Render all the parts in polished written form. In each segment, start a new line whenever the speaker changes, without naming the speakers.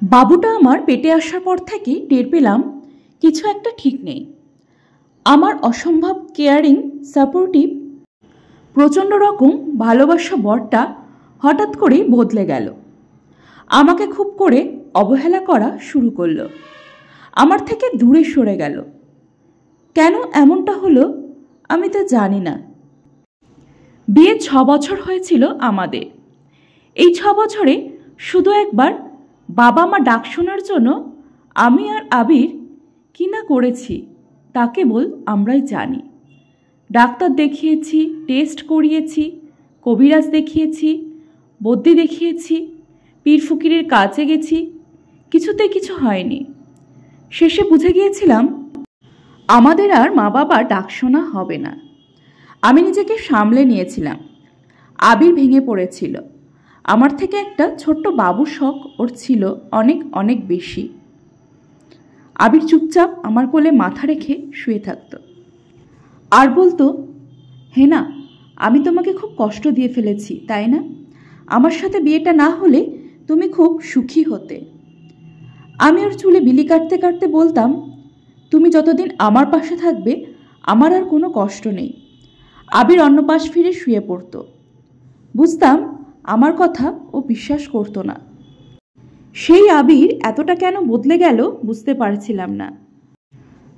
বাবুটা আমার পেটে আসার পর থেকেই টের পেলাম কিছু একটা ঠিক নেই। আমার অসম্ভব কেয়ারিং, সাপোর্টিভ, প্রচণ্ড রকম ভালোবাসা বরটা হঠাৎ করেই বদলে গেল। আমাকে খুব করে অবহেলা করা শুরু করলো, আমার থেকে দূরে সরে গেল। কেন এমনটা হলো আমি তা জানি না। বিয়ে 6 বছর হয়েছিল আমাদের। এই 6 বছরে শুধু একবার বাবা মা ডাক শোনার জন্য আমি আর আবির কি না করেছি তা কেবল আমরাই জানি। ডাক্তার দেখিয়েছি, টেস্ট করিয়েছি, কবিরাজ দেখিয়েছি, বদ্যি দেখিয়েছি, পীর ফকিরের কাছে গেছি, কিছুতে কিছু হয়নি। শেষে বুঝে গিয়েছিলাম আমাদের আর মা বাবা ডাক শোনা হবে না। আমি নিজেকে সামলে নিয়েছিলাম। আবির ভেঙে পড়েছিল। আমার থেকে একটা ছোট্ট বাবুর শখ ওর ছিল অনেক অনেক বেশি। আবির চুপচাপ আমার কোলে মাথা রেখে শুয়ে থাকতো আর বলতো, হেনা, আমি তোমাকে খুব কষ্ট দিয়ে ফেলেছি, তাই না? আমার সাথে বিয়েটা না হলে তুমি খুব সুখী হতে। আমি ওর চুলে বিলি কাটতে কাটতে বলতাম, তুমি যতদিন আমার পাশে থাকবে আমার আর কোনো কষ্ট নেই। আবির অন্য পাশ ফিরে শুয়ে পড়ত। বুঝতাম আমার কথা ও বিশ্বাস করতো না। সেই আবির এতটা কেন বদলে গেল বুঝতে পারছিলাম না।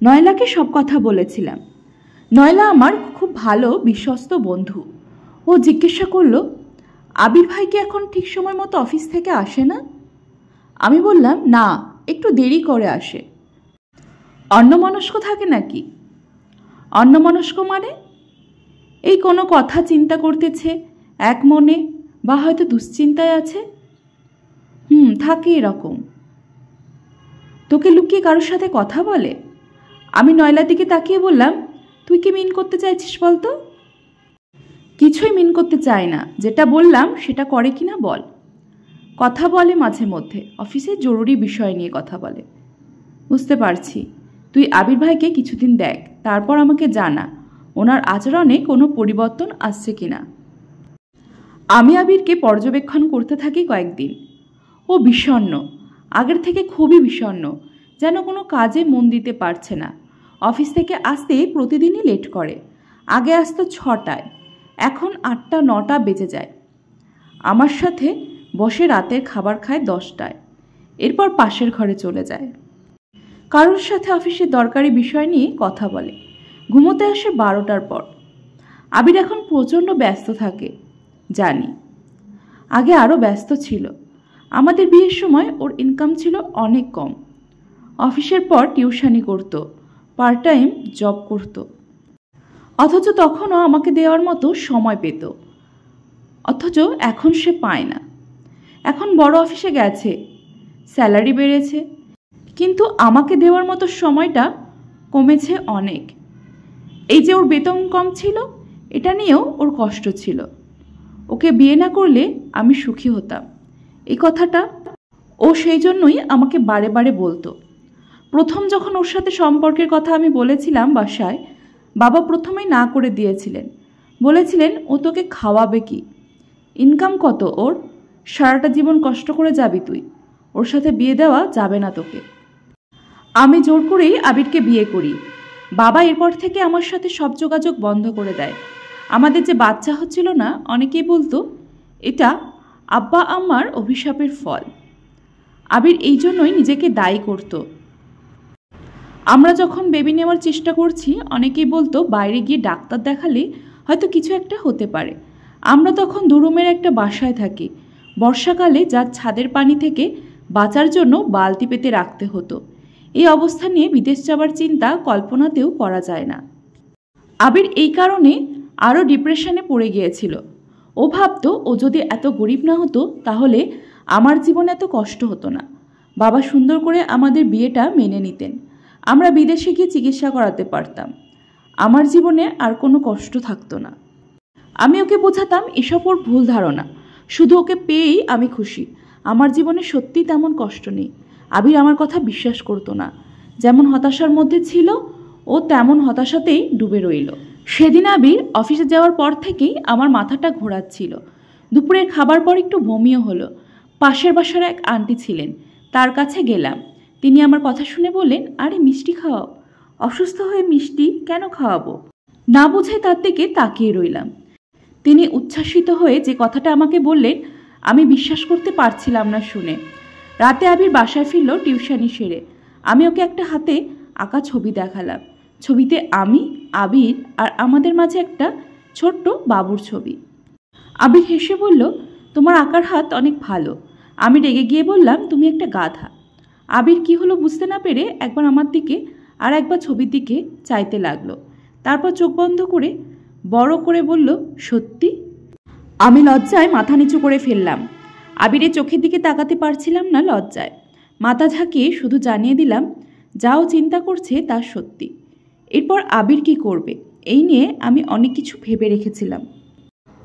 নয়লাকে সব কথা বলেছিলাম। নয়লা আমার খুব ভালো বিশ্বস্ত বন্ধু। ও জিজ্ঞাসা করলো, আবির ভাই কি এখন ঠিক সময় মতো অফিস থেকে আসে না? আমি বললাম, না, একটু দেরি করে আসে। অন্যমনস্ক থাকে নাকি? অন্যমনস্ক মানে? এই কোনো কথা চিন্তা করতেছে এক মনে, বা হয়তো দুশ্চিন্তায় আছে। থাকে এরকম। তোকে লুকিয়ে কারোর সাথে কথা বলে? আমি নয়লার দিকে তাকিয়ে বললাম, তুই কি মিন করতে চাইছিস বলতো? কিছুই মিন করতে চাই না, যেটা বললাম সেটা করে কিনা বল। কথা বলে মাঝে মধ্যে, অফিসে জরুরি বিষয় নিয়ে কথা বলে। বুঝতে পারছি। তুই আবির ভাইকে কিছুদিন দেখ, তারপর আমাকে জানা ওনার আচরণে কোনো পরিবর্তন আসছে কিনা। আমি আবিরকে পর্যবেক্ষণ করতে থাকি কয়েকদিন। ও বিষণ্ণ, আগের থেকে খুবই বিষণ্ণ, যেন কোনো কাজে মন দিতে পারছে না। অফিস থেকে আসতে প্রতিদিনই লেট করে। আগে আসতো 6টায়, এখন 8টা-9টা বেজে যায়। আমার সাথে বসে রাতের খাবার খায় 10টায়, এরপর পাশের ঘরে চলে যায়। কারোর সাথে অফিসের দরকারি বিষয় নিয়ে কথা বলে। ঘুমোতে আসে 12টার পর। আবির এখন প্রচণ্ড ব্যস্ত থাকে, জানি। আগে আরও ব্যস্ত ছিল। আমাদের বিয়ের সময় ওর ইনকাম ছিল অনেক কম। অফিসের পর টিউশনি করত, পার্ট টাইম জব করত। অথচ তখনও আমাকে দেওয়ার মতো সময় পেত। অথচ এখন সে পায় না। এখন বড় অফিসে গেছে, স্যালারি বেড়েছে, কিন্তু আমাকে দেওয়ার মতো সময়টা কমেছে অনেক। এই যে ওর বেতন কম ছিল, এটা নিয়েও ওর কষ্ট ছিল। ওকে বিয়ে না করলে আমি সুখী হতাম, এই কথাটা ও সেই জন্যই আমাকে বারে বারে বলতো। প্রথম যখন ওর সাথে সম্পর্কের কথা আমি বলেছিলাম বাসায়, বাবা প্রথমেই না করে দিয়েছিলেন। বলেছিলেন, ও তোকে খাওয়াবে কি? ইনকাম কত ওর? সারাটা জীবন কষ্ট করে যাবি তুই, ওর সাথে বিয়ে দেওয়া যাবে না তোকে। আমি জোর করেই আবিরকে বিয়ে করি। বাবা এরপর থেকে আমার সাথে সব যোগাযোগ বন্ধ করে দেয়। আমাদের যে বাচ্চা হচ্ছিল না, অনেকেই বলতো এটা আব্বা আম্মার অভিশাপের ফল। আবির এই জন্যই নিজেকে দায়ী করত। আমরা যখন বেবি নেওয়ার চেষ্টা করছি, অনেকেই বলতো বাইরে গিয়ে ডাক্তার দেখালে হয়তো কিছু একটা হতে পারে। আমরা তখন 2 রুমের একটা বাসায় থাকি। বর্ষাকালে যার ছাদের পানি থেকে বাঁচার জন্য বালতি পেতে রাখতে হতো। এই অবস্থা নিয়ে বিদেশ যাওয়ার চিন্তা কল্পনাতেও করা যায় না। আবির এই কারণে আরও ডিপ্রেশনে পড়ে গিয়েছিল। ও ভাবতো, ও যদি এত গরিব না হতো তাহলে আমার জীবনে এত কষ্ট হতো না। বাবা সুন্দর করে আমাদের বিয়েটা মেনে নিতেন। আমরা বিদেশে গিয়ে চিকিৎসা করাতে পারতাম। আমার জীবনে আর কোনো কষ্ট থাকতো না। আমি ওকে বোঝাতাম এসব ওর ভুল ধারণা, শুধু ওকে পেয়েই আমি খুশি। আমার জীবনে সত্যিই তেমন কষ্ট নেই। আবির আমার কথা বিশ্বাস করতো না। যেমন হতাশার মধ্যে ছিল, ও তেমন হতাশাতেই ডুবে রইল। সেদিন আবির অফিসে যাওয়ার পর থেকেই আমার মাথাটা ঘোরাচ্ছিল। দুপুরের খাবার পর একটু বমিও হলো। পাশের বাসার এক আন্টি ছিলেন, তার কাছে গেলাম। তিনি আমার কথা শুনে বললেন, আরে মিষ্টি খাওয়াও। অসুস্থ হয়ে মিষ্টি কেন খাওয়াবো? না বুঝে তার দিকে তাকিয়ে রইলাম। তিনি উচ্ছ্বাসিত হয়ে যে কথাটা আমাকে বললেন আমি বিশ্বাস করতে পারছিলাম না শুনে। রাতে আবির বাসায় ফিরল টিউশনি সেরে। আমি ওকে একটা হাতে আঁকা ছবি দেখালাম। ছবিতে আমি, আবির আর আমাদের মাঝে একটা ছোট্ট বাবুর ছবি। আবির হেসে বলল, তোমার আঁকার হাত অনেক ভালো। আমি রেগে গিয়ে বললাম, তুমি একটা গাধা। আবির কি হলো বুঝতে না পেরে একবার আমার দিকে আর একবার ছবির দিকে চাইতে লাগলো। তারপর চোখ বন্ধ করে বড় করে বলল, সত্যি? আমি লজ্জায় মাথা নিচু করে ফেললাম। আবিরের চোখের দিকে তাকাতে পারছিলাম না লজ্জায়। মাথা ঝাঁকিয়ে শুধু জানিয়ে দিলাম, যাও চিন্তা করছে তা সত্যি। এরপর আবির কি করবে এই নিয়ে আমি অনেক কিছু ভেবে রেখেছিলাম।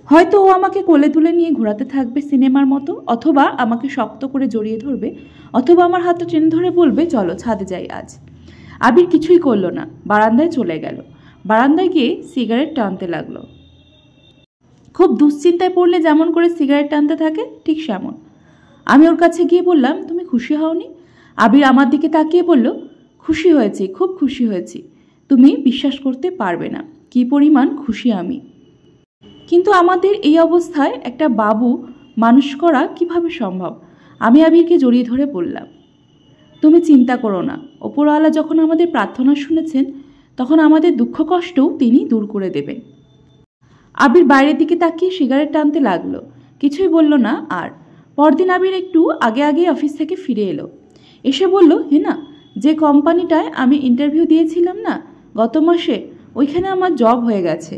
হয়তো ও আমাকে কোলে তুলে নিয়ে ঘোরাতে থাকবে সিনেমার মতো, অথবা আমাকে শক্ত করে জড়িয়ে ধরবে, অথবা আমার হাতটা টেনে ধরে বলবে, চলো ছাদে যাই আজ। আবির কিছুই করলো না, বারান্দায় চলে গেল। বারান্দায় গিয়ে সিগারেট টানতে লাগলো। খুব দুশ্চিন্তায় পড়লে যেমন করে সিগারেট টানতে থাকে ঠিক সেমন। আমি ওর কাছে গিয়ে বললাম, তুমি খুশি হওনি? আবির আমার দিকে তাকিয়ে বলল, খুশি হয়েছি, খুব খুশি হয়েছি। তুমি বিশ্বাস করতে পারবে না কি পরিমাণ খুশি আমি। কিন্তু আমাদের এই অবস্থায় একটা বাবু মানুষ করা কিভাবে সম্ভব? আমি আবিরকে জড়িয়ে ধরে বললাম, তুমি চিন্তা করো না, ওপরওয়ালা যখন আমাদের প্রার্থনা শুনেছেন তখন আমাদের দুঃখ কষ্টও তিনি দূর করে দেবেন। আবির বাইরের দিকে তাকিয়ে সিগারেট টানতে লাগলো, কিছুই বলল না আর। পরদিন আবির একটু আগে আগে অফিস থেকে ফিরে এলো। এসে বলল, না, যে কোম্পানিটায় আমি ইন্টারভিউ দিয়েছিলাম না গত মাসে, ওইখানে আমার জব হয়ে গেছে,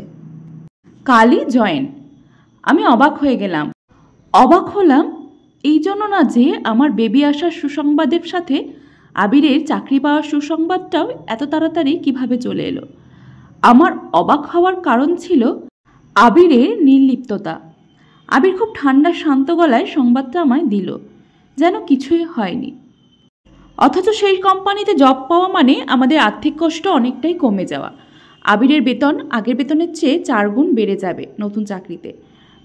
কালই জয়েন। আমি অবাক হয়ে গেলাম। অবাক হলাম এই জন্য না যে আমার বেবি আসার সুসংবাদের সাথে আবিরের চাকরি পাওয়ার সুসংবাদটাও এত তাড়াতাড়ি কিভাবে চলে এলো। আমার অবাক হওয়ার কারণ ছিল আবিরের নির্লিপ্ততা। আবির খুব ঠান্ডা শান্ত গলায় সংবাদটা আমায় দিল, যেন কিছুই হয়নি। অথচ সেই কোম্পানিতে জব পাওয়া মানে আমাদের আর্থিক কষ্ট অনেকটাই কমে যাওয়া। আবিরের বেতন আগের বেতনের চেয়ে 4 গুণ বেড়ে যাবে নতুন চাকরিতে।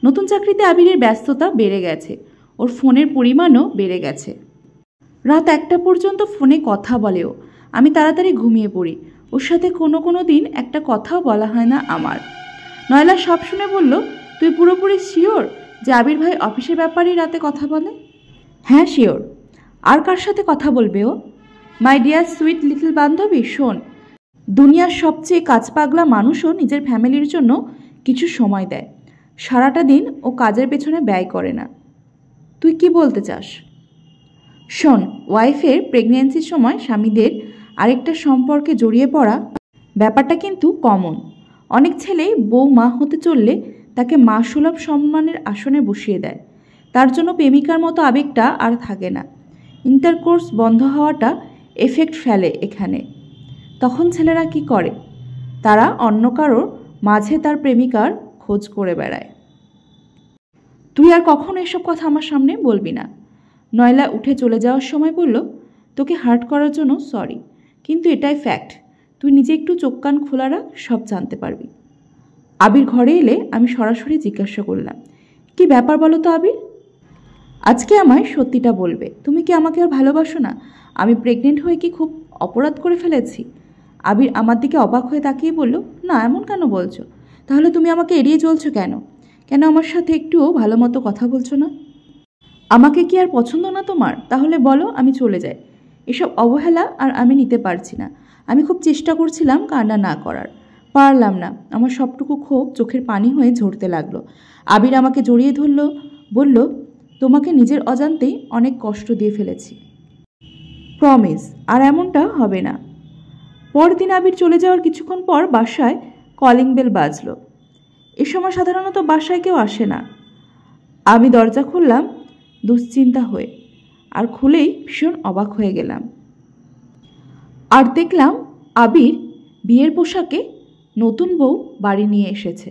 নতুন চাকরিতে আবিরের ব্যস্ততা বেড়ে গেছে, ওর ফোনের পরিমাণও বেড়ে গেছে। রাত 1টা পর্যন্ত ফোনে কথা বলেও। আমি তাড়াতাড়ি ঘুমিয়ে পড়ি। ওর সাথে কোনো দিন একটা কথাও বলা হয় না আমার। নয়লা সব শুনে বলল, তুই পুরোপুরি শিওর যে আবির ভাই অফিসের ব্যাপারেই রাতে কথা বলে? হ্যাঁ শিওর। আর কার সাথে কথা বলবে ও? মাই ডিয়ার সুইট লিটল বান্ধবী, শোন, দুনিয়ার সবচেয়ে কাজপাগলা মানুষও নিজের ফ্যামিলির জন্য কিছু সময় দেয়। সারাটা দিন ও কাজের পেছনে ব্যয় করে না। তুই কি বলতে চাস? শোন, ওয়াইফের প্রেগন্যান্সির সময় স্বামীদের আরেকটা সম্পর্কে জড়িয়ে পড়া ব্যাপারটা কিন্তু কমন। অনেক ছেলেই বউ মা হতে চললে তাকে মা সুলভ সম্মানের আসনে বসিয়ে দেয়। তার জন্য প্রেমিকার মতো আবেগটা আর থাকে না। ইন্টারকোর্স বন্ধ হওয়াটা এফেক্ট ফেলে এখানে। তখন ছেলেরা কি করে? তারা অন্য কারোর মাঝে তার প্রেমিকার খোঁজ করে বেড়ায়। তুই আর কখনো এসব কথা আমার সামনে বলবি না। নয়লা উঠে চলে যাওয়ার সময় বলল, তোকে হার্ট করার জন্য সরি, কিন্তু এটাই ফ্যাক্ট। তুই নিজে একটু চোখ কান খোলা রাখ, সব জানতে পারবি। আবির ঘরে এলে আমি সরাসরি জিজ্ঞাসা করলাম, কি ব্যাপার বলো তো আবির? আজকে আমায় সত্যিটা বলবে। তুমি কি আমাকে আর ভালোবাসো না? আমি প্রেগনেন্ট হয়ে কি খুব অপরাধ করে ফেলেছি? আবির আমার দিকে অবাক হয়ে তাকিয়ে বলল, না, এমন কেন বলছো? তাহলে তুমি আমাকে এড়িয়ে চলছো কেন? কেন আমার সাথে একটুও ভালো মতো কথা বলছো না? আমাকে কি আর পছন্দ না তোমার? তাহলে বলো, আমি চলে যাই। এসব অবহেলা আর আমি নিতে পারছি না। আমি খুব চেষ্টা করছিলাম কান্না না করার, পারলাম না। আমার সবটুকু ক্ষোভ চোখের পানি হয়ে ঝরতে লাগলো। আবির আমাকে জড়িয়ে ধরল, বলল, তোমাকে নিজের অজান্তেই অনেক কষ্ট দিয়ে ফেলেছি, প্রমিস আর এমনটা হবে না। পরদিন আবির চলে যাওয়ার কিছুক্ষণ পর বাসায় কলিং বেল বাজলো। এ সময় সাধারণত বাসায় কেউ আসে না। আমি দরজা খুললাম দুশ্চিন্তা হয়ে, আর খুলেই ভীষণ অবাক হয়ে গেলাম। আর দেখলাম আবির বিয়ের পোশাকে নতুন বউ বাড়ি নিয়ে এসেছে।